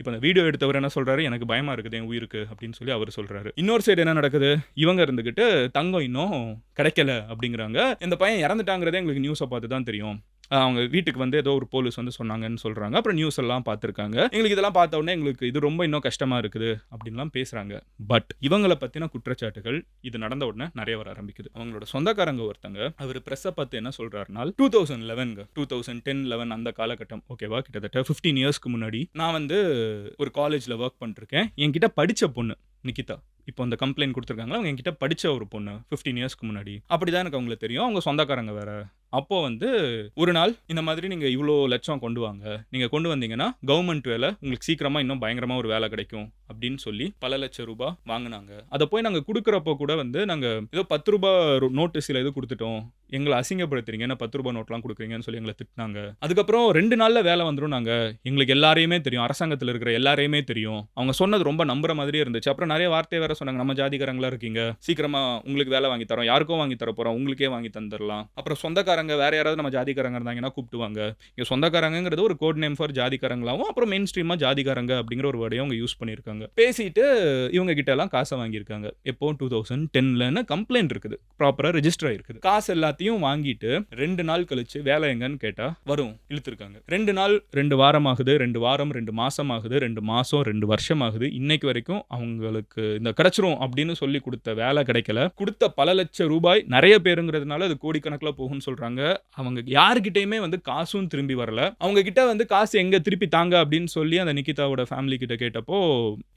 இப்போ அந்த வீடியோ எடுத்தவர் என்ன சொல்றாரு, எனக்கு பயமா இருக்குது என் உயிருக்கு அப்படின்னு சொல்லி அவர் சொல்றாரு. இன்னொரு சைடு என்ன நடக்குது, இவங்க இருந்துகிட்டு தங்கம் இன்னும் கிடைக்கல அப்படிங்கிறாங்க. இந்த பையன் இறந்துட்டாங்கிறதே எங்களுக்கு நியூஸை பார்த்து தான் தெரியும். அவங்க வீட்டுக்கு வந்து ஏதோ ஒரு போலீஸ் வந்து சொன்னாங்கன்னு சொல்றாங்க. அப்புறம் நியூஸ் எல்லாம் பார்த்துருக்காங்க. எங்களுக்கு இதெல்லாம் பார்த்த உடனே எங்களுக்கு இது ரொம்ப இன்னும் கஷ்டமா இருக்குது அப்படின்லாம் பேசுறாங்க. பட் இவங்கள பத்தின குற்றச்சாட்டுகள் இது நடந்த உடனே நிறைய வர ஆரம்பிக்குது. அவங்களோட சொந்தக்காரங்க ஒருத்தங்க அவர் பிரஸ்ஸை பார்த்து என்ன சொல்றாருன்னா 2011 2010 11 அந்த காலகட்டம் ஓகேவா, கிட்டத்தட்ட 15 இயர்ஸ்க்கு முன்னாடி நான் வந்து ஒரு காலேஜ்ல ஒர்க் பண்ணிருக்கேன். என்கிட்ட படிச்ச பொண்ணு நிகிதா, இப்போ அந்த கம்ப்ளைண்ட் கொடுத்துருக்காங்க, அவங்க என்கிட்ட படிச்ச ஒரு பொண்ணு 15 இயர்ஸ்க்கு முன்னாடி. அப்படிதான் எனக்கு அவங்களுக்கு தெரியும். அவங்க சொந்தக்காரங்க வேற. அப்போ வந்து ஒரு நாள் இந்த மாதிரி நீங்க இவ்வளோ லட்சம் கொண்டு வாங்க, நீங்க கொண்டு வந்தீங்கன்னா கவர்மெண்ட் வேலை உங்களுக்கு சீக்கிரமா இன்னும் பயங்கரமா ஒரு வேலை கிடைக்கும் அப்படின்னு சொல்லி பல லட்சம் ரூபாய் வாங்கினாங்க. அதை போய் நாங்கள் கொடுக்குறப்போ கூட வந்து நாங்கள் ஏதோ 10 ரூபாய் நோட்டீஸில் எது கொடுத்துட்டோம், எங்களை அசிங்கப்படுத்துறீங்க, என்ன 10 ரூபாய் நோட்லாம் கொடுக்குறீங்கன்னு சொல்லி எங்களை திட்டினாங்க. அதுக்கப்புறம் 2 நாளில் வேலை வந்துடும், நாங்கள் எங்களுக்கு எல்லாரையுமே தெரியும், அரசாங்கத்தில் இருக்கிற எல்லாரையுமே தெரியும். அவங்க சொன்னது ரொம்ப நம்புற மாதிரியே இருந்துச்சு. அப்புறம் நிறைய வார்த்தை வேற சொன்னாங்க, நம்ம ஜாதிகாரங்களா இருக்கீங்க, சீக்கிரமா உங்களுக்கு வேலை வாங்கி தரோம், யாருக்கும் வாங்கி தர போறோம், உங்களுக்கே வாங்கி தந்துடலாம். அப்புறம் சொந்தக்காரங்க வேற யாராவது நம்ம ஜாதிகாரங்க இருந்தாங்கன்னா கூப்பிட்டுவாங்க. இங்க சொந்தக்காரங்கிறது ஒரு கோட் நேம் ஃபார் ஜாதிகாரங்களாவும் அப்புறம் மெயின் ஸ்ட்ரீமா ஜாதிகாரங்க அப்படிங்கிற ஒரு வேர்டையும் அவங்க யூஸ் பண்ணியிருக்காங்க. பேசிட்டு இவங்க கிட்ட எல்லாம் காசை வாங்கியிருக்காங்க. எப்போ 2010ல கம்ப்ளைண்ட் இருக்குது, ப்ராப்பரா ரெஜிஸ்டர் ஆயிருக்குது. காசு எல்லாத்தையும் வாங்கிட்டு 2 நாள் கழிச்சு வேலை எங்கன்னு கேட்டா வரும் இழுத்துருக்காங்க. 2 நாள் 2 வாரம் ஆகுது, 2 வாரம் 2 மாசம் ஆகுது, 2 மாசம் 2 வருஷம் ஆகுது. இன்னைக்கு வரைக்கும் அவங்களுக்கு இந்த கிடைச்சிரும் அப்படின்னு சொல்லி கொடுத்த வேலை கிடைக்கல. கொடுத்த பல லட்சம் ரூபாய் நிறைய பேருங்கிறதுனால அது கோடிக்கணக்கில் போகும்னு சொல்றாங்க. அவங்க யாருக்கிட்டையுமே வந்து காசும் திரும்பி வரல. அவங்க கிட்ட வந்து காசு எங்க திருப்பி தாங்க அப்படின்னு சொல்லி அந்த நிகிதாவோட ஃபேமிலி கிட்ட கேட்டப்போ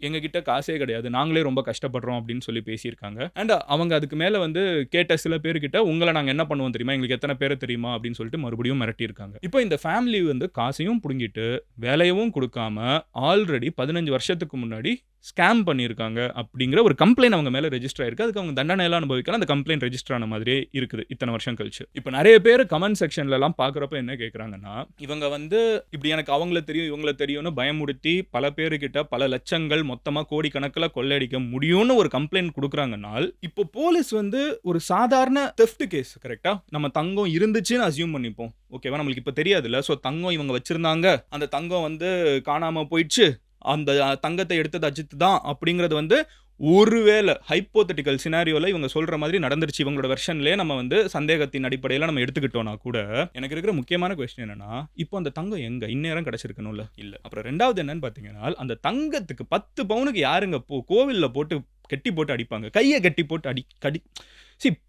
எங்க கிட்ட காசே கிடையாது, நாங்களே ரொம்ப கஷ்டப்படுறோம் அப்படின்னு சொல்லி பேசியிருக்காங்க. அண்ட் அவங்க அதுக்கு மேல வந்து கேட்ட சில பேர்கிட்ட உங்களை நாங்க என்ன பண்ணுவோம் தெரியுமா, எங்களுக்கு எத்தனை பேர் தெரியுமா அப்படின்னு சொல்லிட்டு மறுபடியும் மிரட்டியிருக்காங்க. இப்போ இந்த ஃபேமிலி வந்து காசையும் புடுங்கிட்டு வேலையவும் கொடுக்காம ஆல்ரெடி 15 வருஷத்துக்கு முன்னாடி ஸ்கேம் பண்ணியிருக்காங்க அப்படிங்கிற ஒரு கம்ப்ளைண்ட் அவங்க மேல ரெஜிஸ்டர் ஆயிருக்கு. அதுக்கு அவங்க தண்டனை எல்லாம் அனுபவிக்கலாம். அந்த கம்ப்ளைண்ட் ரெஜிஸ்டர் ஆன மாதிரியே இருக்குது இத்தனை வருஷம் கழிச்சு. இப்போ நிறைய பேர் கமெண்ட் செக்ஷன்ல எல்லாம் பாக்குறப்ப என்ன கேட்கறாங்கன்னா, இவங்க வந்து இப்படி எனக்கு அவங்கள தெரியும் இவங்கள தெரியும்னு பயமுறுத்தி பல பேருக்கிட்ட பல லட்சங்கள் மொத்தமா கோடிக்கணக்கில் கொள்ளையடிக்க முடியும்னு ஒரு கம்ப்ளைண்ட் கொடுக்குறாங்கனால், இப்போ போலீஸ் வந்து ஒரு சாதாரண தெஃப்ட் கேஸ் கரெக்டா, நம்ம தங்கம் இருந்துச்சுன்னு அசியூம் பண்ணிப்போம் ஓகேவா, நம்மளுக்கு இப்போ தெரியாதுல்ல. ஸோ தங்கம் இவங்க வச்சிருந்தாங்க, அந்த தங்கம் வந்து காணாம போயிடுச்சு, அந்த தங்கத்தை எடுத்தது அஜித் தான் அப்படிங்கிறது வந்து ஒருவேளை ஹைப்போதெட்டிக்கல் சினாரியோல இவங்க சொல்ற மாதிரி நடந்துருச்சு, இவங்களோட வெர்ஷன்லயே நம்ம வந்து சந்தேகத்தின் அடிப்படையில் நம்ம எடுத்துக்கிட்டோம்னா கூட, எனக்கு இருக்கிற முக்கியமான கொஸ்டின் என்னன்னா, இப்போ அந்த தங்கம் எங்க இந்நேரம் கிடைச்சிருக்கணும்ல இல்ல. அப்புறம் ரெண்டாவது என்னன்னு பாத்தீங்கன்னா, அந்த தங்கத்துக்கு 10 பவுனுக்கு யாருங்க கோவில்ல போட்டு கட்டி போட்டு அடிப்பாங்க, கையை கட்டி போட்டு கடி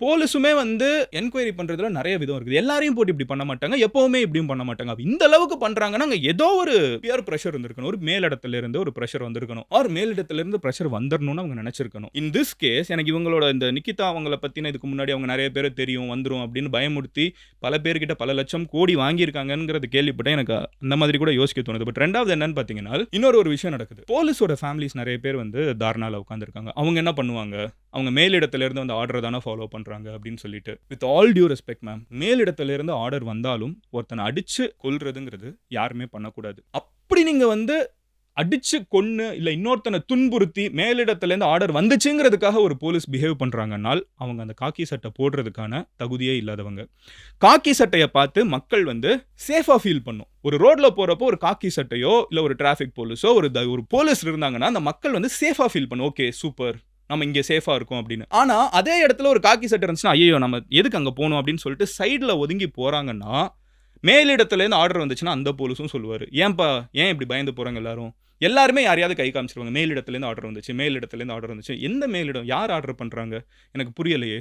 போலீஸுமே வந்து என்கொயரி பண்றதுல நிறைய விதம் இருக்குது. எல்லாரையும் போட்டு இப்படி பண்ண மாட்டாங்க, எப்பவுமே இப்படியும் பண்ண மாட்டாங்க. இந்த அளவுக்கு பண்றாங்கன்னா அங்க ஏதோ ஒரு பியர் பிரஷர் இருந்திருக்கணும், ஒரு மேலிடத்துல இருந்து ஒரு பிரஷர் வந்திருக்கணும், ஆர் மேலிடத்துல இருந்து பிரஷர் வந்துடணும்னு அவங்க நினைச்சிருக்கணும். இன் திஸ் கேஸ் எனக்கு இவங்களோட இந்த நிகிதா அவங்கள பத்தின இதுக்கு முன்னாடி அவங்க நிறைய பேர் தெரியும் வந்துரும் அப்படின்னு பயமுறுத்தி பல பேர்கிட்ட பல லட்சம் கோடி வாங்கியிருக்காங்கிறது கேள்விப்பட்டேன். எனக்கு அந்த மாதிரி கூட யோசிக்க தோணுது. பட் ரெண்டாவது என்னன்னு பாத்தீங்கன்னா, இன்னொரு ஒரு விஷயம் நடக்குது. போலீஸோட ஃபேமிலிஸ் நிறைய பேர் வந்து தார்னால உட்காந்துருக்காங்க. அவங்க என்ன பண்ணுவாங்க, அவங்க மேலிடத்துல இருந்து அந்த ஆர்டர் தானே ஃபாலோ பண்றாங்க அப்படின்னு சொல்லிட்டு. With all due respect ma'am, மேலிடத்துல இருந்து ஆர்டர் வந்தாலும் ஒருத்தனை அடிச்சு கொல்றதுங்கிறது யாருமே பண்ணக்கூடாது. அப்படி நீங்க வந்து அடிச்சு கொன்னு இல்ல இன்னொருத்தனை துன்புறுத்தி மேலிடத்துல இருந்து ஆர்டர் வந்துச்சுங்கிறதுக்காக ஒரு போலீஸ் பிஹேவ் பண்றாங்கன்னால் அவங்க அந்த காக்கி சட்டை போடுறதுக்கான தகுதியே இல்லாதவங்க. காக்கி சட்டையை பார்த்து மக்கள் வந்து சேஃபா ஃபீல் பண்ணும். ஒரு ரோட்ல போறப்போ ஒரு காக்கி சட்டையோ இல்ல ஒரு டிராஃபிக் போலீஸோ ஒரு போலீஸ் இருந்தாங்கன்னா அந்த மக்கள் வந்து சேஃபா ஃபீல் பண்ணும். ஓகே சூப்பர், நம்ம இங்கே சேஃபா இருக்கும் அப்படின்னு. ஆனா அதே இடத்துல ஒரு காக்கி சட்டை இருந்துச்சுன்னா ஐயோ நம்ம எதுக்கு அங்க போகணும் அப்படின்னு சொல்லிட்டு சைட்ல ஒதுங்கி போறாங்கன்னா, மேலிடத்துல இருந்து ஆர்டர் வந்துச்சுன்னா அந்த போலீஸும் சொல்லுவாரு, ஏன்பா ஏன் இப்படி பயந்து போறாங்க எல்லாருமே யாரையாவது கை காமிச்சிருவாங்க, மேலிடத்துல இருந்து ஆர்டர் வந்துச்சு, மேலிடத்துல இருந்து ஆர்டர் வந்துச்சு. எந்த மேலிடம், யார் ஆர்டர் பண்றாங்க எனக்கு புரியலையே.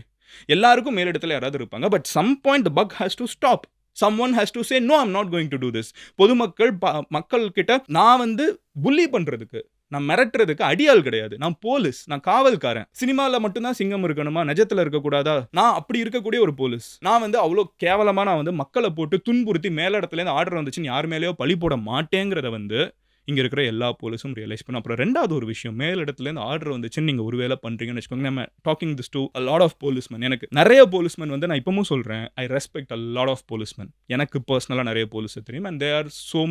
எல்லாருக்கும் மேலிடத்துல யாராவது இருப்பாங்க. But some point the buck has to stop. someone has to say no, I'm not going to do this. பொதுமக்கள் மக்கள் கிட்ட நான் வந்து புல்லி பண்றதுக்கு, நான் மிரட்டுறதுக்கு அடியாள் கிடையாது, நான் போலீஸ், நான் காவல்காரன். சினிமாவில் மட்டும்தான் சிங்கம் இருக்கணுமா, நிஜத்தில் இருக்கக்கூடாதா? நான் அப்படி இருக்கக்கூடிய ஒரு போலீஸ். நான் வந்து அவ்வளோ கேவலமா நான் வந்து மக்களை போட்டு துன்புறுத்தி மேலிடத்துலேருந்து ஆர்டர் வந்துச்சுன்னு யார் மேலேயோ பழி போட மாட்டேங்கிறத வந்து இங்க இருக்கிற எல்லா போலீஸும் ரியலைஸ் பண்ணும். அப்புறம் ரெண்டாவது ஒரு விஷயம், மேலிடத்துலேருந்து ஆர்டர் வந்துச்சுன்னு நீங்க ஒருவேளை பண்றீங்கன்னு வச்சுக்கோங்க, நம்ம docking this to a lot of policemen. எனக்கு நிறைய போலீஸ்மேன் வந்து நான் இப்பவும் சொல்றேன், I respect a lot of policemen. எனக்கு பர்சனலா நிறைய போலீஸ் தெரியும். And they are so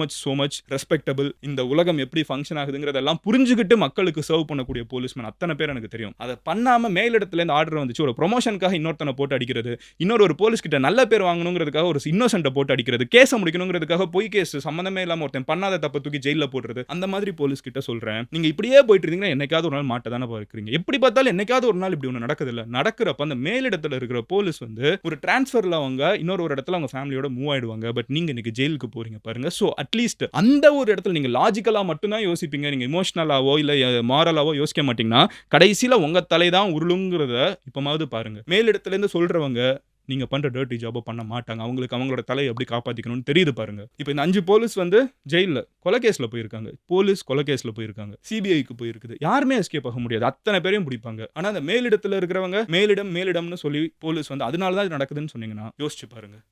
much respectable. இந்த உலகம் எப்படி ஃபங்க்ஷன் ஆகுதுங்கிறதெல்லாம் புரிஞ்சுக்கிட்டு மக்களுக்கு சர்வ் பண்ணக்கூடிய போலீஸ்மேன் அத்தனை பேர் எனக்கு தெரியும். அதை பண்ணாம மேலிடத்துலேருந்து ஆர்டர் வந்துச்சு, ஒரு ப்ரொமோஷனுக்காக இன்னொருத்தனை போட்டு அடிக்கிறது, இன்னொரு போலீஸ் கிட்ட நல்ல பேர் வாங்கணுங்கிறதுக்காக ஒரு இன்னோசென்ட்டை போட்டு அடிக்கிறது, கேஸை முடிக்கணுங்கிறதுக்காக பொய் கேஸ் சம்மந்தமே இல்லாம ஒருத்தன் பண்ணாத தப்ப தூக்கி ஜெயிலில் போடுறது, பண்றது? அந்த மாதிரி போலீஸ் கிட்ட சொல்றேன். நீங்க இப்படியே போயிட்டு இருந்தீங்கன்னா என்னைக்காவது ஒரு நாள் மாட்ட தானே இருக்கிறீங்க. எப்படி பார்த்தாலும் என்னைக்காவது ஒரு நாள் இப்படி ஒண்ணு நடக்குதுல்ல. நடக்கிறப்ப அந்த மேலிடத்துல இருக்கிற போலீஸ் வந்து ஒரு டிரான்ஸ்ஃபர்ல அவங்க இன்னொரு ஒரு இடத்துல அவங்க ஃபேமிலியோட மூவ் ஆயிடுவாங்க. பட் நீங்க இன்னைக்கு ஜெயிலுக்கு போறீங்க பாருங்க. சோ அட்லீஸ்ட் அந்த ஒரு இடத்துல நீங்க லாஜிக்கலா மட்டும் தான் யோசிப்பீங்க. நீங்க எமோஷனலாவோ இல்ல மாரலாவோ யோசிக்க மாட்டீங்கன்னா, கடைசியில உங்க தலை தான் உருளுங்கிறத இப்பமாவது பாருங்க. மேலிடத்துல இருந்து சொல்றவங்க நீங்க பண்ற டர்ட்டி ஜாப பண்ண மாட்டாங்க. அவங்களுக்கு அவங்களோட தலைய எப்படி காப்பாத்திக்கணும்னு தெரியுது பாருங்க. இப்ப இந்த 5 போலீஸ் வந்து ஜெயில்ல கொலை கேஸ்ல போயிருக்காங்க. போலீஸ் கொலை கேஸ்ல போயிருக்காங்க. சிபிஐக்கு போயிருக்குது. யாருமே எஸ்கேப் ஆக முடியாது. அத்தன பேரையும் பிடிப்பாங்க. ஆனா அந்த மேலிடத்துல இருக்கிறவங்க மேலிடம்னு சொல்லி போலீஸ் வந்து அதனால தான் இது நடக்குதுன்னு சொன்னீங்கன்னா யோசிச்சு பாருங்க.